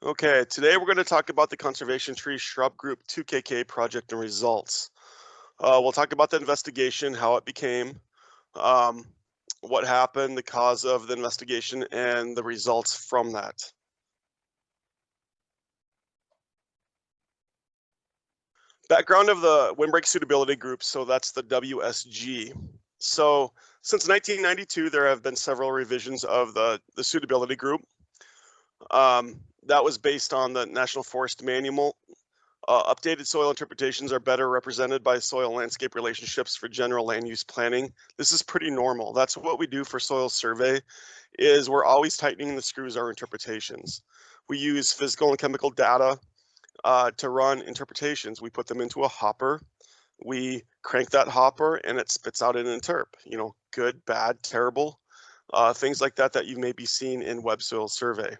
Okay, today we're going to talk about the Conservation Tree Shrub Group 2KK project and results. We'll talk about the investigation, how it became, um, what happened, the cause of the investigation, and the results from that. Background of the Windbreak Suitability Group, so that's the WSG. So since 1992, there have been several revisions of the Suitability Group. That was based on the National Forest Manual. Updated soil interpretations are better represented by soil landscape relationships for general land use planning. This is pretty normal. That's what we do for soil survey, is we're always tightening the screws our interpretations. We use physical and chemical data to run interpretations. We put them into a hopper. We crank that hopper and it spits out an interp, good, bad, terrible, things like that that you may be seeing in web soil survey.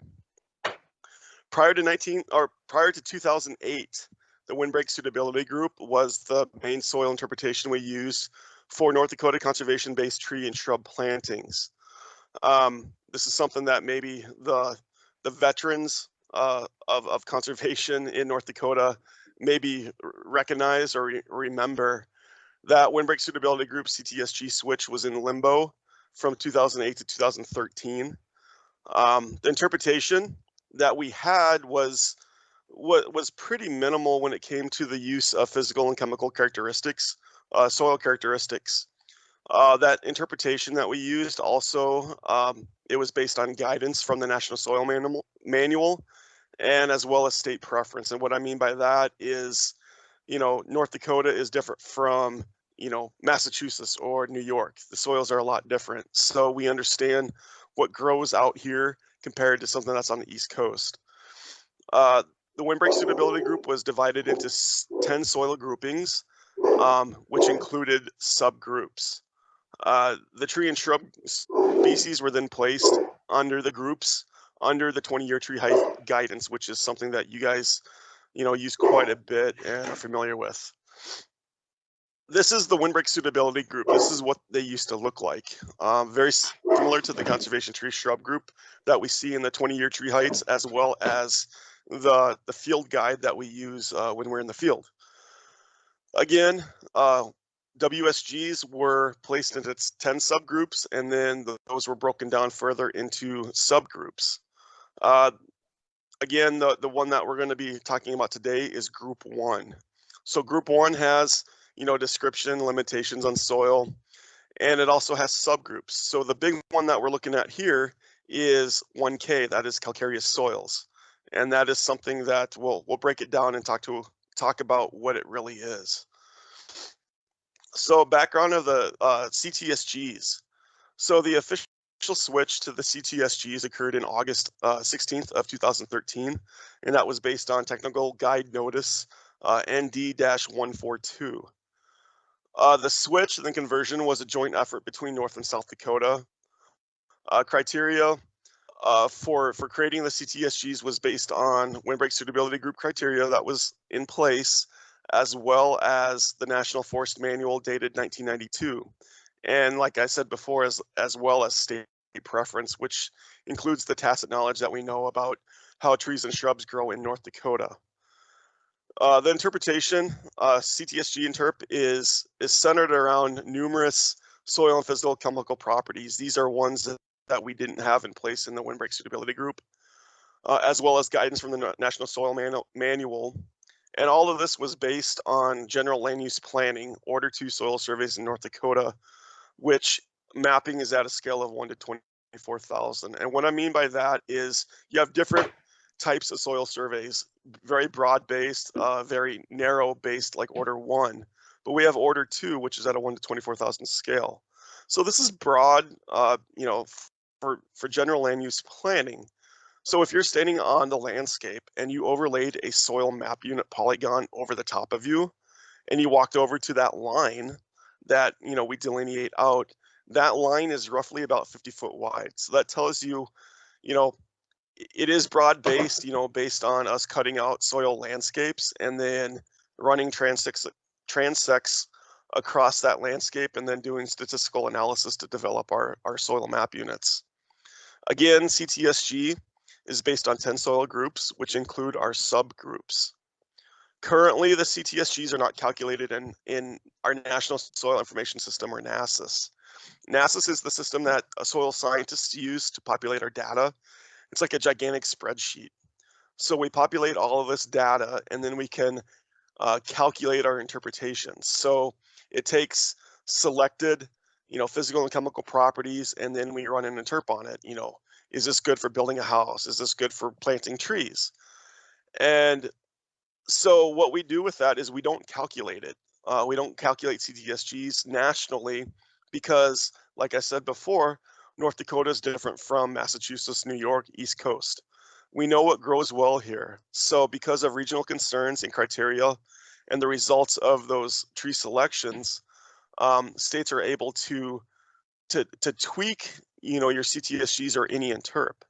Prior to 2008, the Windbreak Suitability Group was the main soil interpretation we used for North Dakota conservation-based tree and shrub plantings. This is something that maybe the veterans of conservation in North Dakota maybe recognize or remember. That Windbreak Suitability Group CTSG switch was in limbo from 2008 to 2013. The interpretation that we had was pretty minimal when it came to the use of physical and chemical characteristics, soil characteristics. That interpretation that we used also, it was based on guidance from the National Soil Manual and as well as state preference. And what I mean by that is, North Dakota is different from, Massachusetts or New York. The soils are a lot different. So we understand what grows out here compared to something that's on the East Coast. The Windbreak Suitability Group was divided into 10 soil groupings, which included subgroups. The tree and shrub species were then placed under the groups under the 20-year tree height guidance, which is something that you guys, use quite a bit and are familiar with. This is the Windbreak Suitability Group. This is what they used to look like. Very similar to the Conservation Tree Shrub Group that we see in the 20-year tree heights, as well as the field guide that we use when we're in the field. Again, WSGs were placed into 10 subgroups, and then those were broken down further into subgroups. Again, the one that we're going to be talking about today is Group 1. So Group 1 has, description, limitations on soil, and it also has subgroups. So the big one that we're looking at here is 1K, that is calcareous soils. And that is something that we'll break it down and talk about what it really is. So background of the CTSGs. So the official switch to the CTSGs occurred in August 16th of 2013, and that was based on Technical Guide Notice ND-142. The switch and the conversion was a joint effort between North and South Dakota. Criteria for creating the CTSGs was based on Windbreak Suitability Group criteria that was in place, as well as the National Forest Manual dated 1992. And like I said before, as well as state preference, which includes the tacit knowledge that we know about how trees and shrubs grow in North Dakota. The interpretation, CTSG interp, is centered around numerous soil and physical chemical properties. These are ones that we didn't have in place in the Windbreak Suitability Group, as well as guidance from the National Soil Manual. And all of this was based on general land use planning, Order 2 soil surveys in North Dakota, which mapping is at a scale of 1 to 24,000. And what I mean by that is you have different types of soil surveys, very broad-based, very narrow-based, like Order 1. But we have Order 2, which is at a 1 to 24,000 scale. So this is broad, for general land use planning. So if you're standing on the landscape and you overlaid a soil map unit polygon over the top of you, and you walked over to that line that, we delineate out, that line is roughly about 50 foot wide. So that tells you, it is broad-based, based on us cutting out soil landscapes and then running transects across that landscape and then doing statistical analysis to develop our soil map units. Again, CTSG is based on 10 soil groups, which include our subgroups. Currently, the CTSGs are not calculated in our National Soil Information System, or NASIS. NASIS is the system that soil scientists use to populate our data. It's like a gigantic spreadsheet. So we populate all of this data, and then we can calculate our interpretations. So it takes selected, physical and chemical properties, and then we run an interp on it. Is this good for building a house? Is this good for planting trees? And so what we do with that is we don't calculate it. We don't calculate CTSGs nationally because, like I said before, North Dakota is different from Massachusetts, New York, East Coast. We know what grows well here. So because of regional concerns and criteria and the results of those tree selections, states are able to tweak, your CTSGs or any interp.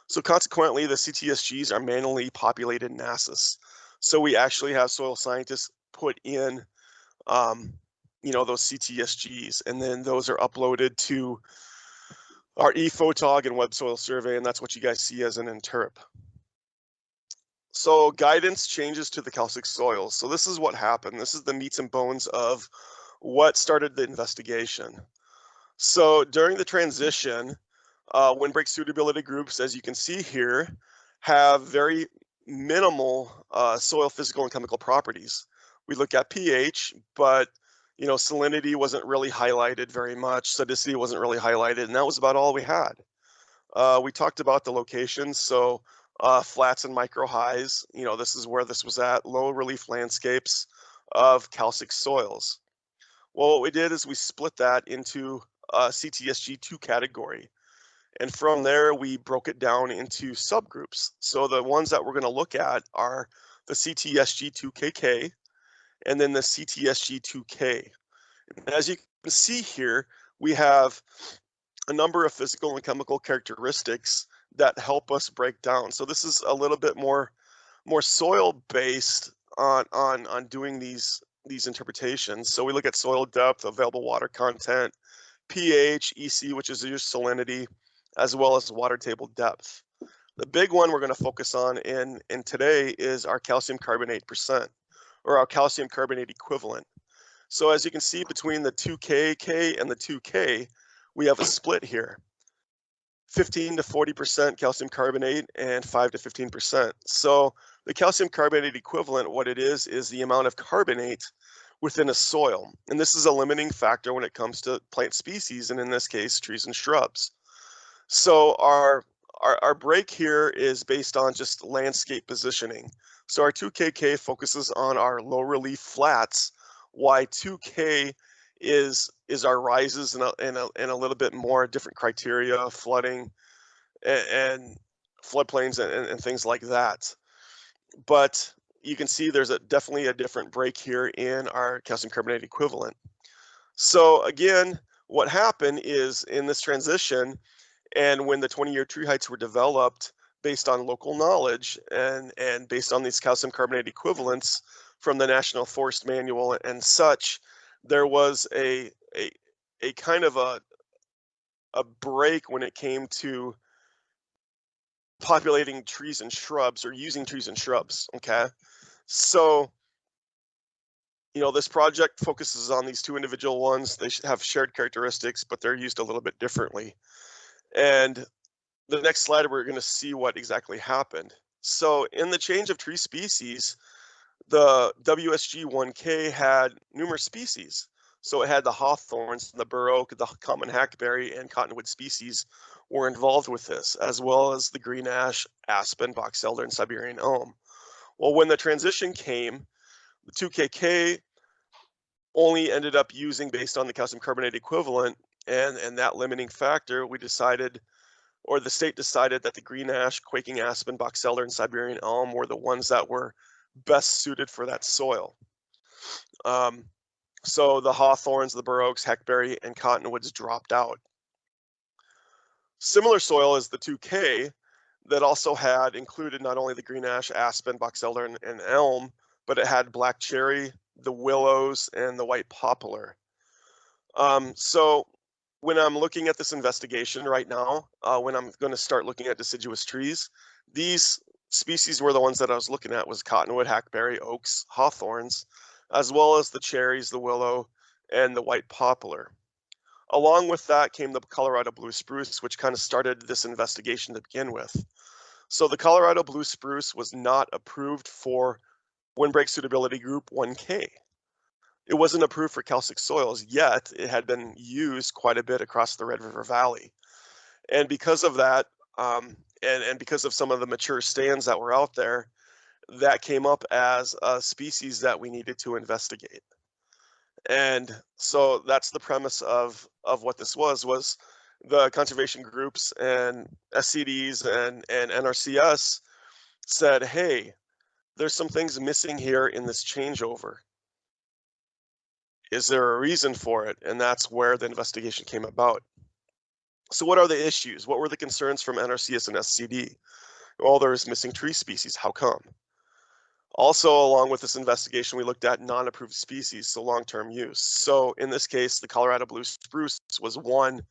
So consequently, the CTSGs are manually populated in NASIS. So we actually have soil scientists put in, those CTSGs, and then those are uploaded to our ePhotog and Web Soil Survey, and that's what you guys see as an interp. So guidance changes to the calcic soils. So this is what happened. This is the meats and bones of what started the investigation. So during the transition, Windbreak suitability groups, as you can see here, have very minimal soil physical and chemical properties. We look at pH, but salinity wasn't really highlighted very much. Acidity wasn't really highlighted, and that was about all we had. We talked about the locations, so flats and micro highs. This is where this was at, low relief landscapes of calcic soils. Well, what we did is we split that into CTSG2 category. And from there, we broke it down into subgroups. So the ones that we're going to look at are the CTSG2KK and then the CTSG2K. And as you can see here, we have a number of physical and chemical characteristics that help us break down. So this is a little bit more soil based on doing these interpretations. So we look at soil depth, available water content, pH, EC, which is your salinity, as well as water table depth. The big one we're going to focus on in today is our calcium carbonate percent, or our calcium carbonate equivalent. So as you can see, between the 2KK and the 2K, we have a split here. 15 to 40% calcium carbonate and 5 to 15%. So the calcium carbonate equivalent, what it is the amount of carbonate within a soil. And this is a limiting factor when it comes to plant species, and in this case, trees and shrubs. So our break here is based on just landscape positioning. So our 2KK focuses on our low relief flats, while 2K is our rises and a little bit more different criteria, flooding and floodplains and things like that. But you can see there's definitely a different break here in our calcium carbonate equivalent. So again, what happened is in this transition, and when the 20-year tree heights were developed based on local knowledge and based on these calcium carbonate equivalents from the National Forest Manual and such, there was a kind of a break when it came to populating trees and shrubs, or using trees and shrubs. Okay, so this project focuses on these two individual ones. They have shared characteristics, but they're used a little bit differently. And the next slide, we're going to see what exactly happened. So in the change of tree species, the WSG1K had numerous species. So it had the hawthorns, the bur oak, the common hackberry, and cottonwood species were involved with this, as well as the green ash, aspen, box elder, and Siberian elm. Well, when the transition came, the 2KK only ended up using, based on the calcium carbonate equivalent and that limiting factor, we decided, or the state decided, that the green ash, quaking aspen, box elder, and Siberian elm were the ones that were best suited for that soil. So the hawthorns, the bur oaks, hackberry, and cottonwoods dropped out. Similar soil is the 2K that also had included not only the green ash, aspen, box elder, and elm, but it had black cherry, the willows, and the white poplar. So when I'm looking at this investigation right now, when I'm going to start looking at deciduous trees, these species were the ones that I was looking at was cottonwood, hackberry, oaks, hawthorns, as well as the cherries, the willow, and the white poplar. Along with that came the Colorado blue spruce, which kind of started this investigation to begin with. So the Colorado blue spruce was not approved for Windbreak Suitability Group 1K. It wasn't approved for calcic soils, yet it had been used quite a bit across the Red River Valley. And because of that, and because of some of the mature stands that were out there, that came up as a species that we needed to investigate. And so that's the premise of what this was the conservation groups and SCDs and NRCS said, hey, there's some things missing here in this changeover. Is there a reason for it? And that's where the investigation came about. So what are the issues? What were the concerns from NRCS and SCD? Well, there's missing tree species. How come? Also, along with this investigation, we looked at non-approved species, so long-term use. So in this case, the Colorado blue spruce was one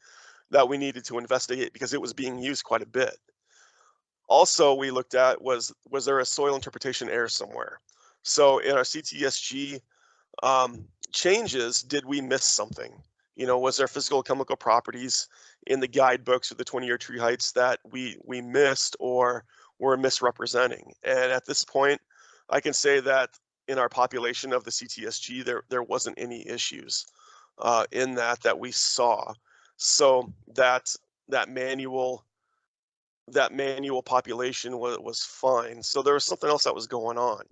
that we needed to investigate because it was being used quite a bit. Also, we looked at was there a soil interpretation error somewhere? So in our CTSG changes, did we miss something? You know, was there physical chemical properties in the guidebooks or the 20-year tree heights that we missed or were misrepresenting? And at this point, I can say that in our population of the CTSG, there wasn't any issues in that we saw. So that manual population was fine. So there was something else that was going on.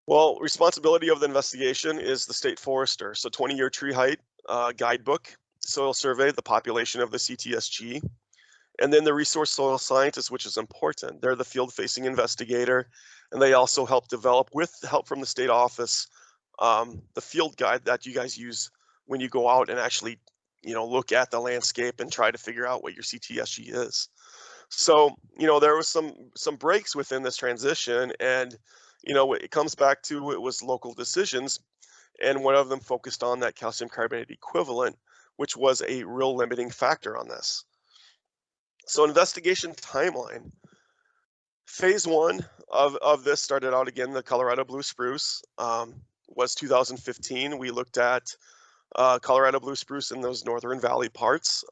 Well, responsibility of the investigation is the state forester. So 20-year tree height guidebook, soil survey, the population of the CTSG, and then the resource soil scientist, which is important. They're the field-facing investigator, and they also help develop, with help from the state office, the field guide that you guys use when you go out and actually, you know, look at the landscape and try to figure out what your CTSG is. So, you know, there was some breaks within this transition, and you know, it comes back to it was local decisions, and one of them focused on that calcium carbonate equivalent, which was a real limiting factor on this. So investigation timeline. Phase one of this started out again, the Colorado blue spruce was 2015. We looked at Colorado blue spruce in those Northern Valley parts.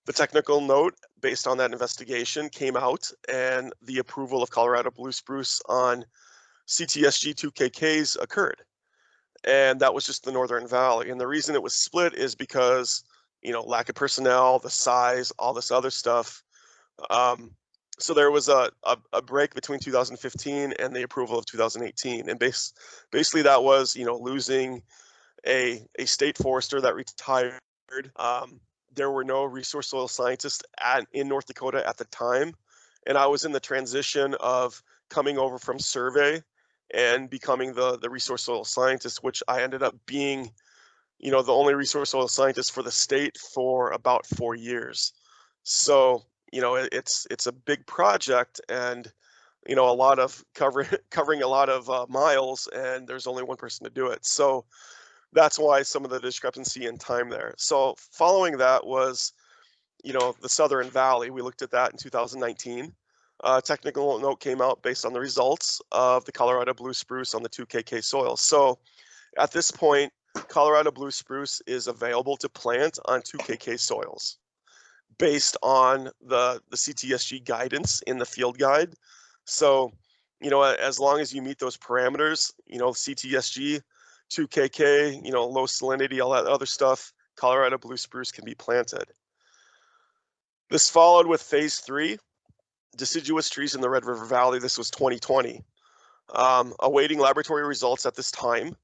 The technical note based on that investigation came out, and the approval of Colorado blue spruce on CTSG 2KKs occurred. And that was just the Northern Valley. And the reason it was split is because, you know, lack of personnel, the size, all this other stuff. So there was a break between 2015 and the approval of 2018. And basically that was, you know, losing a state forester that retired. There were no resource soil scientists in North Dakota at the time. And I was in the transition of coming over from survey and becoming the resource soil scientist, which I ended up being, you know, the only resource soil scientist for the state for about 4 years. So, you know, it's a big project, and, you know, a lot of covering a lot of miles, and there's only one person to do it. So that's why some of the discrepancy in time there. So following that was, you know, the Southern Valley. We looked at that in 2019. Technical note came out based on the results of the Colorado blue spruce on the 2KK soil. So at this point, Colorado blue spruce is available to plant on 2KK soils based on the CTSG guidance in the field guide. So, you know, as long as you meet those parameters, you know, CTSG, 2KK, you know, low salinity, all that other stuff, Colorado blue spruce can be planted. This followed with phase 3, deciduous trees in the Red River Valley. This was 2020. Awaiting laboratory results at this time.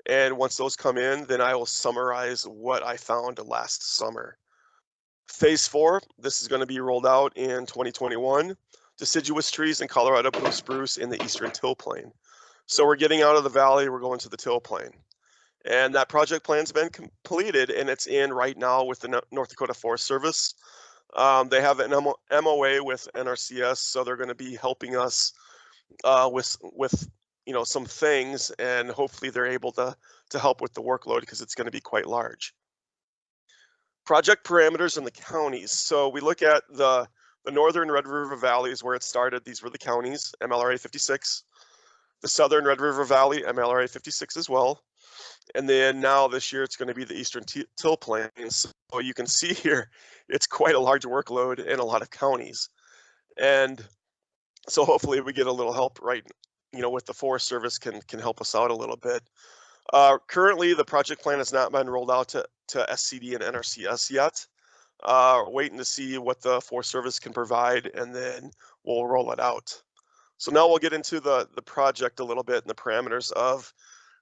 And once those come in, then I will summarize what I found last summer. Phase 4, this is going to be rolled out in 2021. Deciduous trees in Colorado blue spruce in the eastern till plain. So we're getting out of the valley, we're going to the till plain. And that project plan's been completed, and it's in right now with the North Dakota Forest Service. They have an MOA with NRCS, so they're going to be helping us with you know, some things, and hopefully they're able to help with the workload because it's going to be quite large. Project parameters in the counties. So we look at the northern Red River Valley is where it started. These were the counties, MLRA 56. The southern Red River Valley, MLRA 56 as well. And then now this year it's going to be the eastern till plains. So you can see here, it's quite a large workload in a lot of counties. And so hopefully we get a little help, right? With the Forest Service can help us out a little bit. Currently, the project plan has not been rolled out to SCD and NRCS yet. Waiting to see what the Forest Service can provide, and then we'll roll it out. So now we'll get into the project a little bit and the parameters of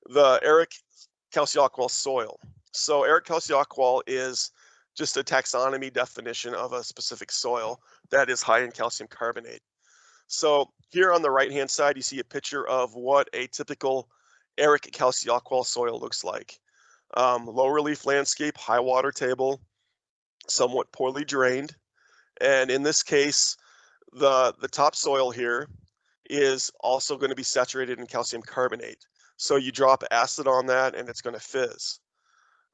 the Eric calciaqual soil. So Eric calciaqual is just a taxonomy definition of a specific soil that is high in calcium carbonate. So here on the right-hand side, you see a picture of what a typical Eric calciaqual soil looks like. Low relief landscape, high water table, somewhat poorly drained. And in this case, the topsoil here is also going to be saturated in calcium carbonate. So you drop acid on that and it's going to fizz.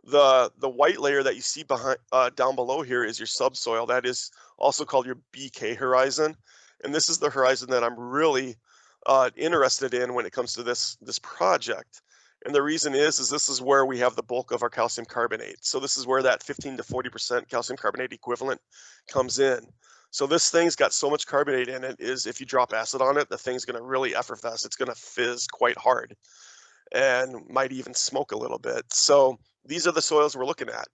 The white layer that you see behind down below here is your subsoil. That is also called your BK horizon. And this is the horizon that I'm really interested in when it comes to this project. And the reason is this is where we have the bulk of our calcium carbonate. So this is where that 15 to 40% calcium carbonate equivalent comes in. So this thing's got so much carbonate in it is if you drop acid on it, the thing's going to really effervesce. It's going to fizz quite hard and might even smoke a little bit. So these are the soils we're looking at.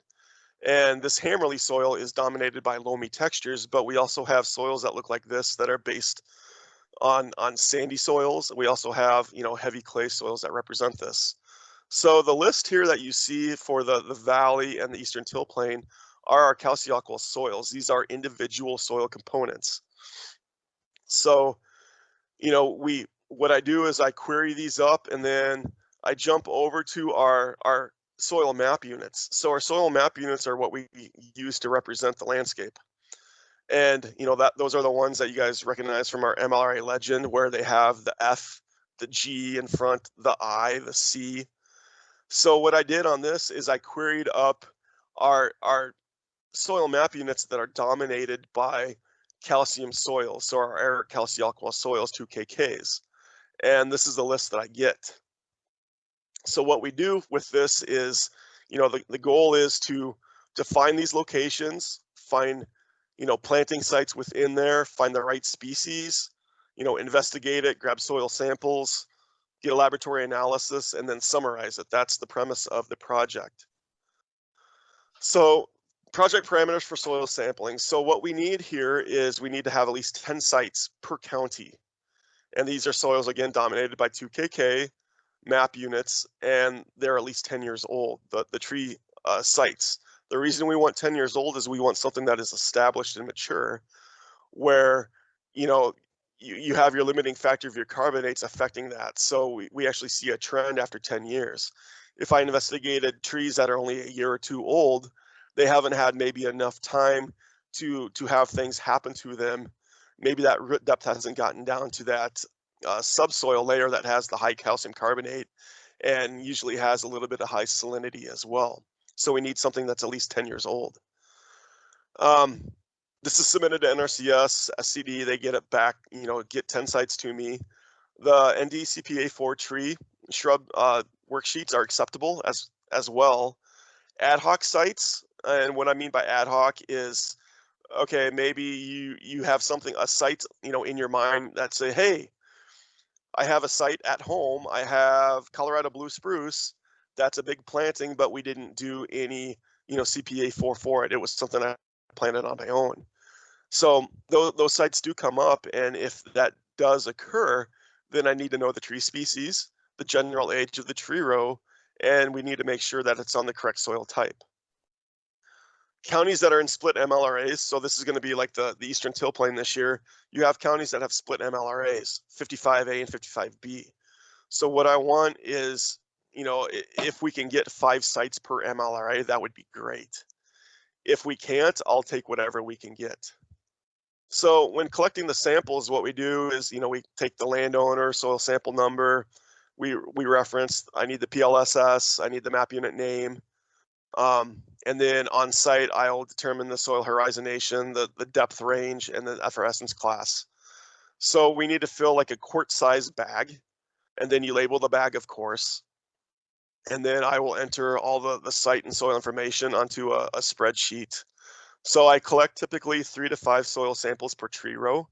And this Hammerly soil is dominated by loamy textures, but we also have soils that look like this that are based on sandy soils. We also have, heavy clay soils that represent this. So the list here that you see for the valley and the eastern till plain are our calciaqual soils. These are individual soil components. So, what I do is I query these up and then I jump over to our soil map units. So our soil map units are what we use to represent the landscape. And those are the ones that you guys recognize from our MLRA legend, where they have the F, the G in front, the I, the C. So what I did on this is I queried up our soil map units that are dominated by calcium soils. So our Eric calciaqual soils, 2 kks. And this is the list that I get. So what we do with this is, the goal is to find these locations, find, planting sites within there, find the right species, investigate it, grab soil samples, get a laboratory analysis, and then summarize it. That's the premise of the project. So project parameters for soil sampling. So what we need here is we need to have at least 10 sites per county. And these are soils, again, dominated by 2 kk map units, and they're at least 10 years old, the tree sites. The reason we want 10 years old is we want something that is established and mature, where, you have your limiting factor of your carbonates affecting that. So we actually see a trend after 10 years. If I investigated trees that are only a year or two old, they haven't had maybe enough time to have things happen to them. Maybe that root depth hasn't gotten down to that subsoil layer that has the high calcium carbonate and usually has a little bit of high salinity as well. So we need something that's at least 10 years old. This is submitted to NRCS, SCD, they get it back, get 10 sites to me. The NDCPA4 tree shrub worksheets are acceptable as well. Ad hoc sites, and what I mean by ad hoc is, okay, maybe you have a site, in your mind that say, hey, I have a site at home. I have Colorado blue spruce. That's a big planting, but we didn't do any, CPA4 for it. It was something I planted on my own. So those sites do come up, and if that does occur, then I need to know the tree species, the general age of the tree row, and we need to make sure that it's on the correct soil type. Counties that are in split MLRAs, so this is going to be like the eastern till plain this year, you have counties that have split MLRAs, 55A and 55B. So what I want is, if we can get 5 sites per MLRA, that would be great. If we can't, I'll take whatever we can get. So when collecting the samples, what we do is, we take the landowner, soil sample number, we reference, I need the PLSS, I need the map unit name, And then on site, I'll determine the soil horizonation, the depth range, and the effervescence class. So we need to fill like a quart-sized bag, and then you label the bag, of course. And then I will enter all the site and soil information onto a spreadsheet. So I collect typically 3 to 5 soil samples per tree row,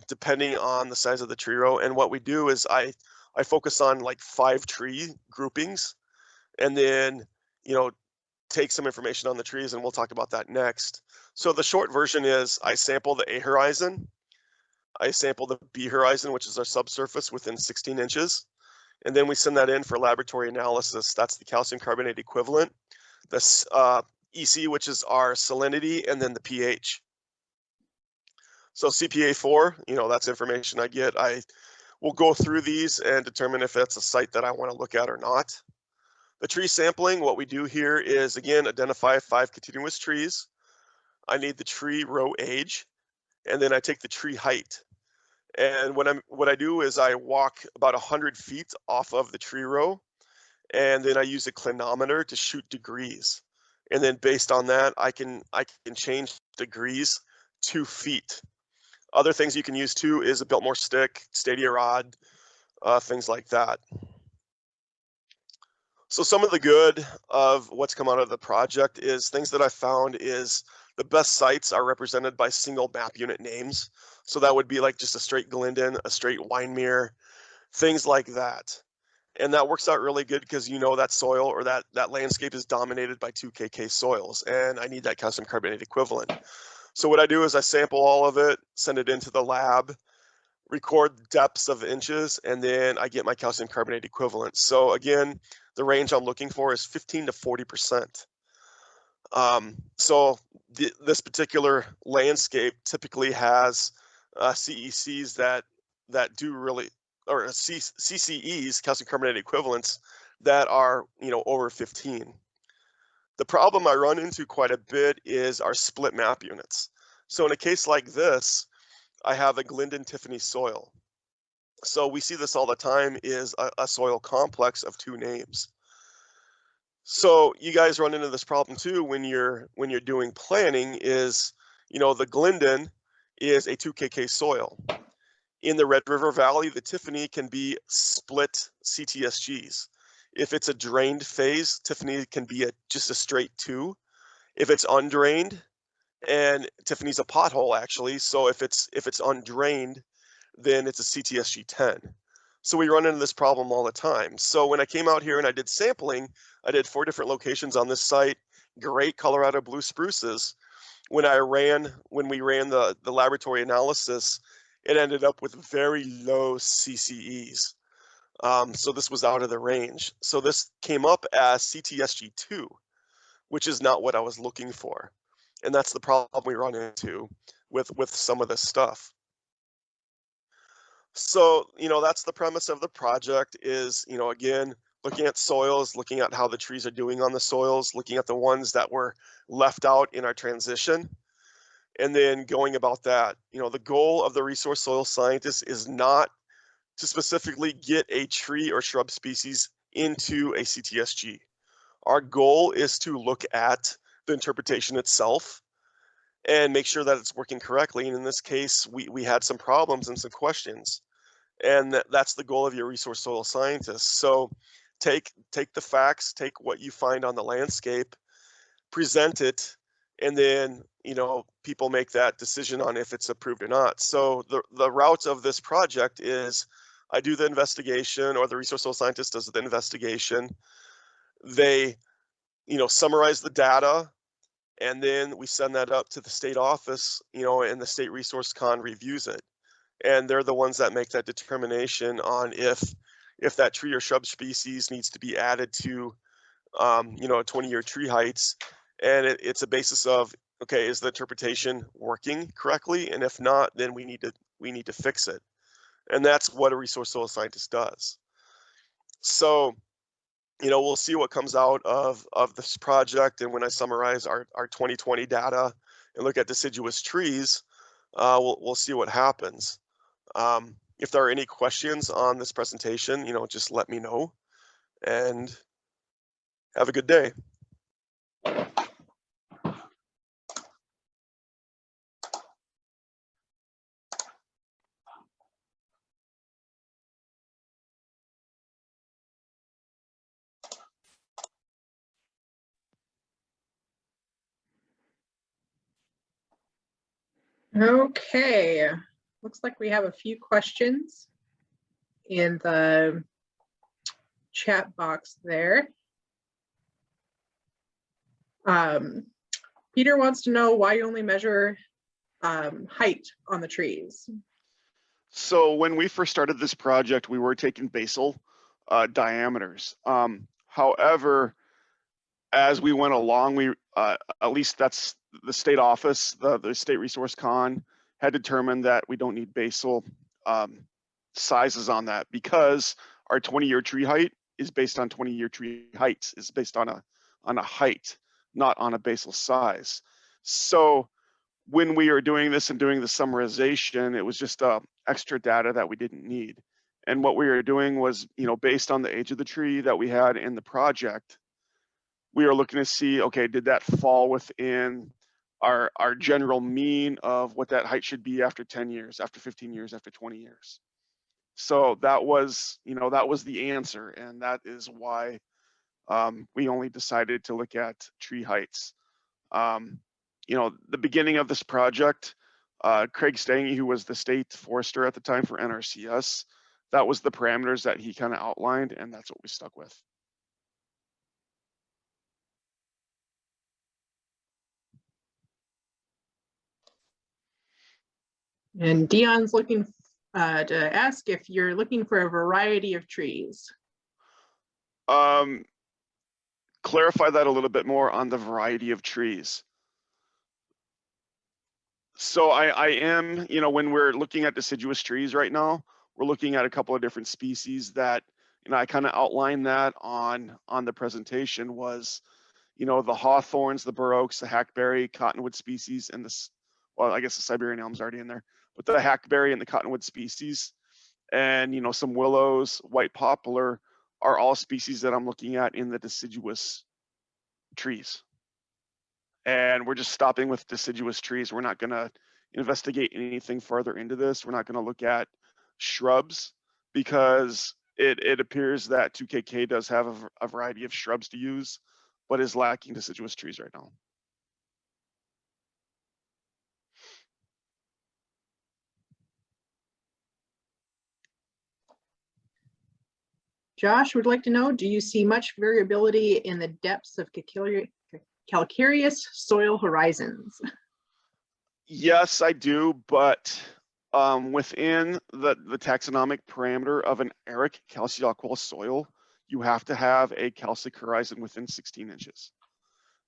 depending on the size of the tree row. And what we do is I focus on like 5 tree groupings, and then, you know, take some information on the trees, and we'll talk about that next. So the short version is I sample the A horizon, I sample the B horizon, which is our subsurface within 16 inches, and then we send that in for laboratory analysis. That's the calcium carbonate equivalent, this EC, which is our salinity, and then the pH. So CPA4, you know, that's information I get. I will go through these and determine if that's a site that I want to look at or not. The tree sampling, what we do here is, again, identify 5 continuous trees. I need the tree row age, and then I take the tree height. And what I do is I walk about 100 feet off of the tree row, and then I use a clinometer to shoot degrees. And then based on that, I can change degrees 2 feet. Other things you can use too is a Biltmore stick, stadia rod, things like that. So some of the good of what's come out of the project is things that I found is the best sites are represented by single map unit names. So that would be like just a straight Glendon, a straight Windmere, things like that. And that works out really good because you know that soil or that landscape is dominated by 2 kk soils, and I need that calcium carbonate equivalent. So what I do is I sample all of it, send it into the lab, record depths of inches, and then I get my calcium carbonate equivalent. So again, the range I'm looking for is 15 to 40%. So this particular landscape typically has CECs that do really, or CCEs, calcium carbonate equivalents, that are, you know, over 15. The problem I run into quite a bit is our split map units. So in a case like this, I have a Glendon Tiffany soil. So we see this all the time, is a soil complex of 2 names. So you guys run into this problem too when you're doing planning is, you know, the Glendon is a 2 kk soil. In the Red River Valley, the Tiffany can be split CTSGs. If it's a drained phase, Tiffany can be just a straight 2. If it's undrained, and Tiffany's a pothole actually, so if it's undrained, then it's a CTSG 10. So we run into this problem all the time. So when I came out here and I did sampling, I did 4 different locations on this site, great Colorado blue spruces. When we ran the laboratory analysis, it ended up with very low CCEs. So this was out of the range. So this came up as CTSG2, which is not what I was looking for. And that's the problem we run into with some of this stuff. So, you know, that's the premise of the project is, you know, again, looking at soils, looking at how the trees are doing on the soils, looking at the ones that were left out in our transition, and then going about that. You know, the goal of the resource soil scientist is not to specifically get a tree or shrub species into a CTSG. Our goal is to look at the interpretation itself and make sure that it's working correctly. And in this case, we had some problems and some questions. And that's the goal of your resource soil scientist. So take the facts, take what you find on the landscape, present it, and then, you know, people make that decision on if it's approved or not. So the route of this project is I do the investigation, or the resource soil scientist does the investigation. They, you know, summarize the data, and then we send that up to the state office, you know, and the state resource con reviews it. And they're the ones that make that determination on if that tree or shrub species needs to be added to, you know, 20-year tree heights. And it's a basis of, okay, is the interpretation working correctly? And if not, then we need to fix it. And that's what a resource soil scientist does. So, you know, we'll see what comes out of this project. And when I summarize our 2020 data and look at deciduous trees, we'll see what happens. If there are any questions on this presentation, you know, just let me know, and have a good day. Okay, looks like we have a few questions in the chat box there. Peter wants to know why you only measure height on the trees. So when we first started this project, we were taking basal diameters. However, as we went along, we at least that's the state office, the state resource con had determined that we don't need basal sizes on that, because our 20-year tree height is based on 20-year tree heights, is based on a height, not on a basal size. So when we were doing this and doing the summarization, it was just extra data that we didn't need. And what we were doing was, based on the age of the tree that we had in the project, we are looking to see, okay, did that fall within our general mean of what that height should be after 10 years, after 15 years, after 20 years. So that was, that was the answer. And that is why we only decided to look at tree heights. The beginning of this project, Craig Stange, who was the state forester at the time for NRCS, that was the parameters that he kind of outlined, and that's what we stuck with. And Dion's looking to ask if you're looking for a variety of trees. Clarify that a little bit more on the variety of trees. So I am, when we're looking at deciduous trees right now, we're looking at a couple of different species that, I kind of outlined that on the presentation was, the hawthorns, the bur oaks, the hackberry, cottonwood species, and well, I guess the Siberian elm's already in there, but the hackberry and the cottonwood species, and, some willows, white poplar are all species that I'm looking at in the deciduous trees. And we're just stopping with deciduous trees. We're not going to investigate anything further into this. We're not going to look at shrubs, because it appears that 2KK does have a variety of shrubs to use, but is lacking deciduous trees right now. Josh would like to know, do you see much variability in the depths of calcareous soil horizons? Yes, I do, but within the taxonomic parameter of an eric calcialqual soil, you have to have a calcic horizon within 16 inches.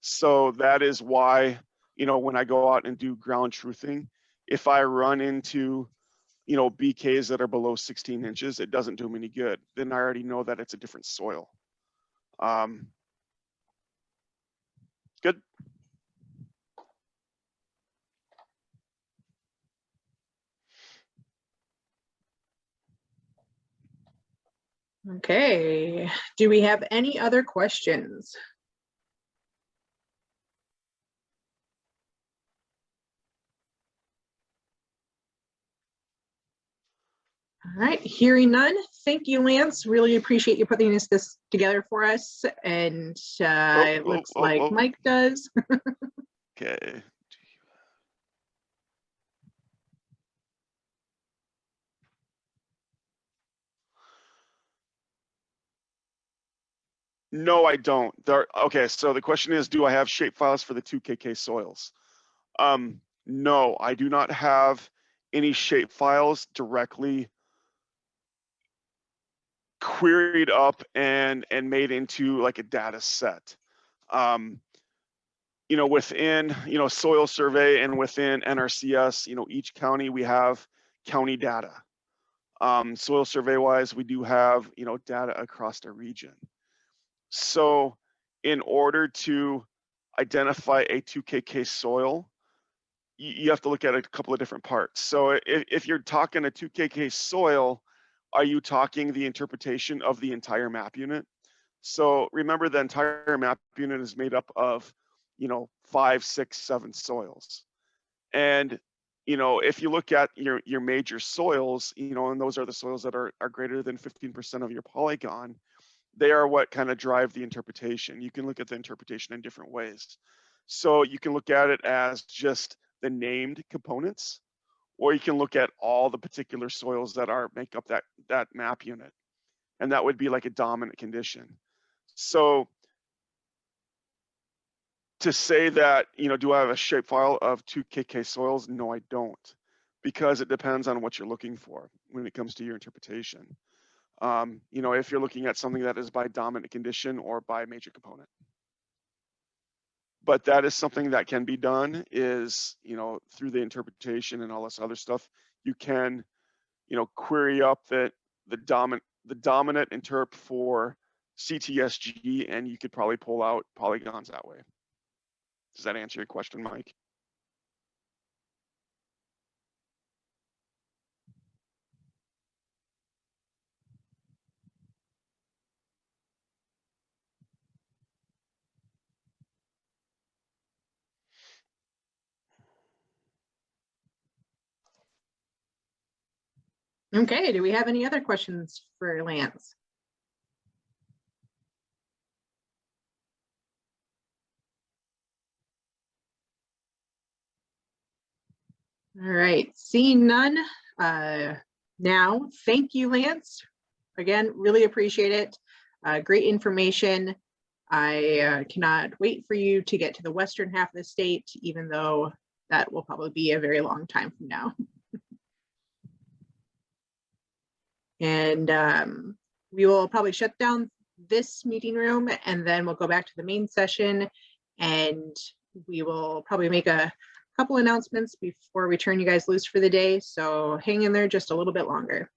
So that is why, when I go out and do ground truthing, if I run into, BKs that are below 16 inches, it doesn't do them any good. Then I already know that it's a different soil. Good. Okay, do we have any other questions? All right, hearing none, thank you, Lance. Really appreciate you putting this together for us. And it looks like Mike does. Okay. No, I don't. Okay, so the question is, do I have shape files for the 2KK soils? No, I do not have any shape files directly queried up and made into like a data set. Within, soil survey and within NRCS, each county we have county data. Soil survey wise, we do have, data across the region. So in order to identify a 2KK soil, you have to look at a couple of different parts. So if you're talking a 2KK soil, are you talking the interpretation of the entire map unit? So remember, the entire map unit is made up of you know, 5, 6, 7 soils. And, you know, if you look at your major soils, you know, and those are the soils that are greater than 15% of your polygon, they are what kind of drive the interpretation. You can look at the interpretation in different ways. So you can look at it as just the named components, or you can look at all the particular soils that make up that map unit. And that would be like a dominant condition. So to say that, you know, do I have a shapefile of 2 KK soils? No, I don't, because it depends on what you're looking for when it comes to your interpretation. You know, if you're looking at something that is by dominant condition or by major component. But that is something that can be done is, you know, through the interpretation and all this other stuff, you can, you know, query up the dominant interp for CTSG, and you could probably pull out polygons that way. Does that answer your question, Mike? Okay, do we have any other questions for Lance? All right, seeing none, now, thank you, Lance. Again, really appreciate it. Great information. I cannot wait for you to get to the western half of the state, even though that will probably be a very long time from now. And we will probably shut down this meeting room, and then we'll go back to the main session, and we will probably make a couple announcements before we turn you guys loose for the day. So hang in there just a little bit longer.